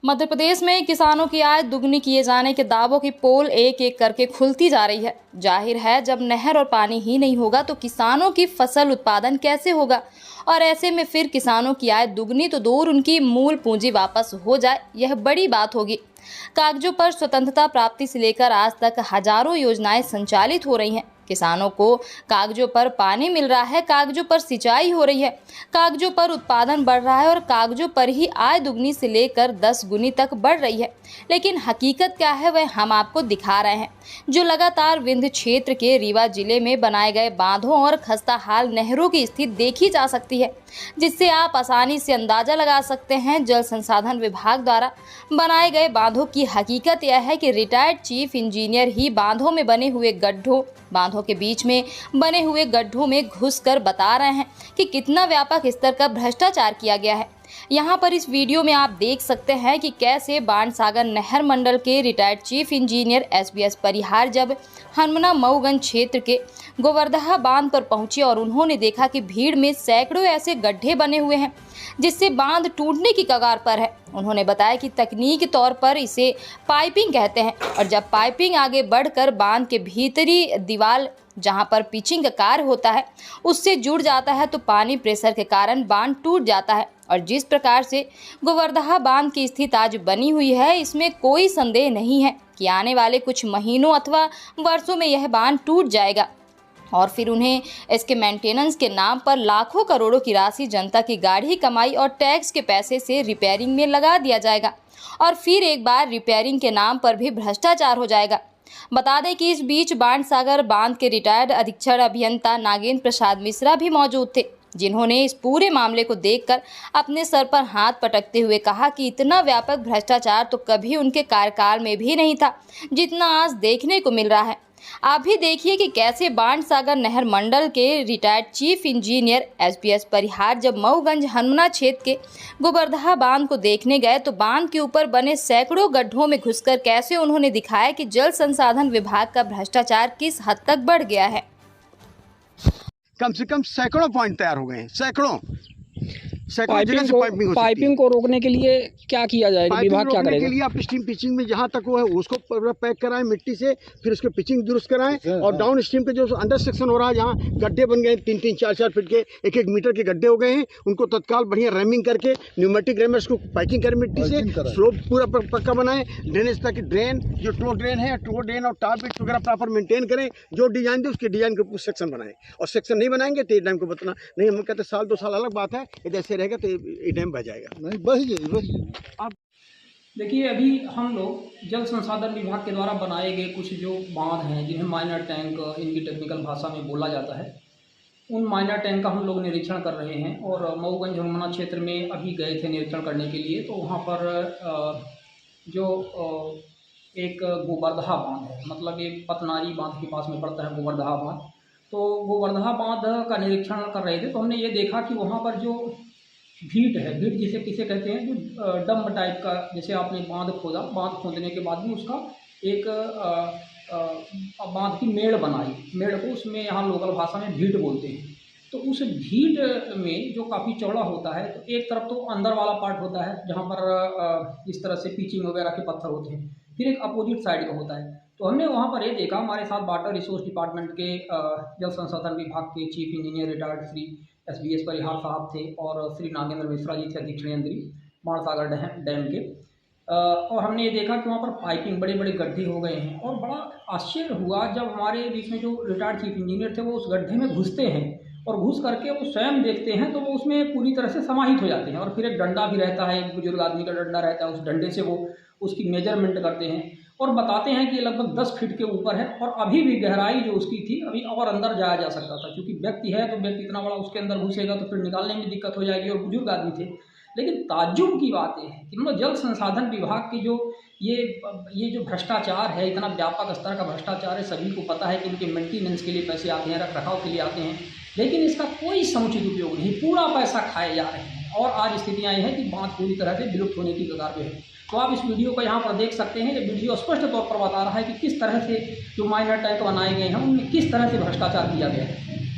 मध्य प्रदेश में किसानों की आय दुगनी किए जाने के दावों की पोल एक एक करके खुलती जा रही है। जाहिर है, जब नहर और पानी ही नहीं होगा तो किसानों की फसल उत्पादन कैसे होगा, और ऐसे में फिर किसानों की आय दुगनी तो दूर, उनकी मूल पूंजी वापस हो जाए, यह बड़ी बात होगी। कागजों पर स्वतंत्रता प्राप्ति से लेकर आज तक हजारों योजनाएं संचालित हो रही हैं। किसानों को कागजों पर पानी मिल रहा है, कागजों पर सिंचाई हो रही है, कागजों पर उत्पादन बढ़ रहा है और कागजों पर ही आय दुगनी से लेकर 10 गुनी तक बढ़ रही है। लेकिन हकीकत क्या है, वह हम आपको दिखा रहे हैं। जो लगातार विंध्य क्षेत्र के रीवा जिले में बनाए गए बांधों और खस्ताहाल नहरों की स्थिति देखी जा सकती है, जिससे आप आसानी से अंदाजा लगा सकते हैं। जल संसाधन विभाग द्वारा बनाए गए बांधों की हकीकत यह है कि रिटायर्ड चीफ इंजीनियर ही बांधों में बने हुए बांधों के बीच में बने हुए गड्ढों में घुसकर बता रहे हैं कि कितना व्यापक स्तर का भ्रष्टाचार किया गया है। यहाँ पर इस वीडियो में आप देख सकते हैं कि कैसे बाणसागर नहर मंडल के रिटायर्ड चीफ इंजीनियर SBS परिहार जब हनुमना मऊगंज क्षेत्र के गोवर्धहा बांध पर पहुंचे और उन्होंने देखा कि भीड़ में सैकड़ों ऐसे गड्ढे बने हुए हैं जिससे बांध टूटने की कगार पर है। उन्होंने बताया कि तकनीकी तौर पर इसे पाइपिंग कहते हैं, और जब पाइपिंग आगे बढ़कर बांध के भीतरी दीवार जहां पर पिचिंग का कार्य होता है उससे जुड़ जाता है तो पानी प्रेशर के कारण बांध टूट जाता है। और जिस प्रकार से गोवर्धहा बांध की स्थिति आज बनी हुई है, इसमें कोई संदेह नहीं है कि आने वाले कुछ महीनों अथवा वर्षों में यह बांध टूट जाएगा और फिर उन्हें इसके मेंटेनेंस के नाम पर लाखों करोड़ों की राशि जनता की गाढ़ी कमाई और टैक्स के पैसे से रिपेयरिंग में लगा दिया जाएगा, और फिर एक बार रिपेयरिंग के नाम पर भी भ्रष्टाचार हो जाएगा। बता दें कि इस बीच बाणसागर बांध के रिटायर्ड अधीक्षण अभियंता नागेंद्र प्रसाद मिश्रा भी मौजूद थे, जिन्होंने इस पूरे मामले को देखकर अपने सर पर हाथ पटकते हुए कहा कि इतना व्यापक भ्रष्टाचार तो कभी उनके कार्यकाल में भी नहीं था जितना आज देखने को मिल रहा है। आप भी देखिए कि कैसे बाणसागर नहर मंडल के रिटायर्ड चीफ इंजीनियर SBS परिहार जब मऊगंज हनुमना क्षेत्र के गोवर्धहा बांध को देखने गए तो बांध के ऊपर बने सैकड़ों गड्ढों में घुसकर कैसे उन्होंने दिखाया कि जल संसाधन विभाग का भ्रष्टाचार किस हद तक बढ़ गया है। कम से कम सैकड़ों पॉइंट तैयार हो गए हैं, सैकड़ों पाइपिंग को रोकने के लिए क्या किया जाएगा? विभाग क्या करेगा? के लिए आप स्टीम पिचिंग में जहाँ तक वो है उसको पैक कराएं मिट्टी से, फिर उसके पिचिंग दुरुस्त कराएं, और डाउन स्ट्रीम के जो अंडर सेक्शन हो रहा है जहाँ गड्ढे बन गए 3-3, 4-4 फीट के 1-1 मीटर के गड्ढे हो गए हैं, उनको तत्काल बढ़िया रैमिंग करके न्यूमेटिक रैमर्स को पैकिंग करें, मिट्टी से स्लोप पूरा पक्का बनाएं, ड्रेनेज तक ड्रेन जो टो ड्रेन है टो ड्रेन और टॉप बिट वगैरह प्रॉपर मेंटेन करें। जो डिजाइन दे उसके डिजाइन के सेक्शन बनाएं, और सेक्शन नहीं बनाएंगे तो टाइम को बताना नहीं। हम कहते साल 2 साल अलग बात है, जैसे रहेगा तो ये डैम बह जाएगा, नहीं बस। आप देखिए, अभी हम लोग जल संसाधन विभाग के द्वारा बनाए गए कुछ जो बांध हैं जिन्हें माइनर टैंक इनकी टेक्निकल भाषा में बोला जाता है, उन माइनर टैंक का हम लोग निरीक्षण कर रहे हैं। और मऊगंज हनुमना क्षेत्र में अभी गए थे निरीक्षण करने के लिए, तो वहाँ पर जो एक गोवर्धहा बांध है, मतलब ये पतनारी बांध के पास में पड़ता है गोवर्धहा बांध, तो गोवर्धहा बांध का निरीक्षण कर रहे थे तो हमने ये देखा कि वहाँ पर जो भीट है, भीट जिसे किसे कहते हैं, जो डम्ब टाइप का, जैसे आपने बांध खोदा, बांध खोदने के बाद में उसका एक बांध की मेड़ बनाई, मेड़ को उसमें यहाँ लोकल भाषा में भीट बोलते हैं। तो उस भीट में जो काफ़ी चौड़ा होता है, तो एक तरफ तो अंदर वाला पार्ट होता है जहाँ पर इस तरह से पिचिंग वगैरह के पत्थर होते हैं, फिर एक अपोजिट साइड का होता है। तो हमने वहाँ पर ये देखा, हमारे साथ वाटर रिसोर्स डिपार्टमेंट के जल संसाधन विभाग के chief engineer retired Shri SBS परिहार साहब थे, और श्री नागेंद्र मिश्रा जी थे अधीक्षण बाणसागर डैम के। और हमने ये देखा कि वहाँ पर पाइपिंग बड़े बड़े गड्ढे हो गए हैं, और बड़ा आश्चर्य हुआ जब हमारे बीच में जो रिटायर्ड चीफ इंजीनियर थे वो उस गड्ढे में घुसते हैं, और घुस करके वो स्वयं देखते हैं तो वो उसमें पूरी तरह से समाहित हो जाते हैं। और फिर एक डंडा भी रहता है, एक बुजुर्ग आदमी का डंडा रहता है, उस डंडे से वो उसकी मेजरमेंट करते हैं और बताते हैं कि ये लगभग 10 फीट के ऊपर है, और अभी भी गहराई जो उसकी थी अभी और अंदर जाया जा सकता था, क्योंकि व्यक्ति है तो व्यक्ति इतना बड़ा उसके अंदर घुसेगा तो फिर निकालने में दिक्कत हो जाएगी, और बुजुर्ग आदमी थे। लेकिन ताज्जुब की बात है कि मतलब जल संसाधन विभाग की जो ये जो भ्रष्टाचार है, इतना व्यापक स्तर का भ्रष्टाचार है, सभी को पता है कि इनके मेंटेनेंस के लिए पैसे आते हैं, रख रखाव के लिए आते हैं, लेकिन इसका कोई समुचित उपयोग नहीं, पूरा पैसा खाए जा रहे हैं। और आज स्थितियाँ ये हैं कि बांध पूरी तरह से विलुप्त होने की कगार पे है। तो आप इस वीडियो को यहाँ पर देख सकते हैं, ये वीडियो स्पष्ट तौर पर बता रहा है कि किस तरह से जो माइनर टैंक बनाए गए हैं उनमें किस तरह से भ्रष्टाचार किया गया है।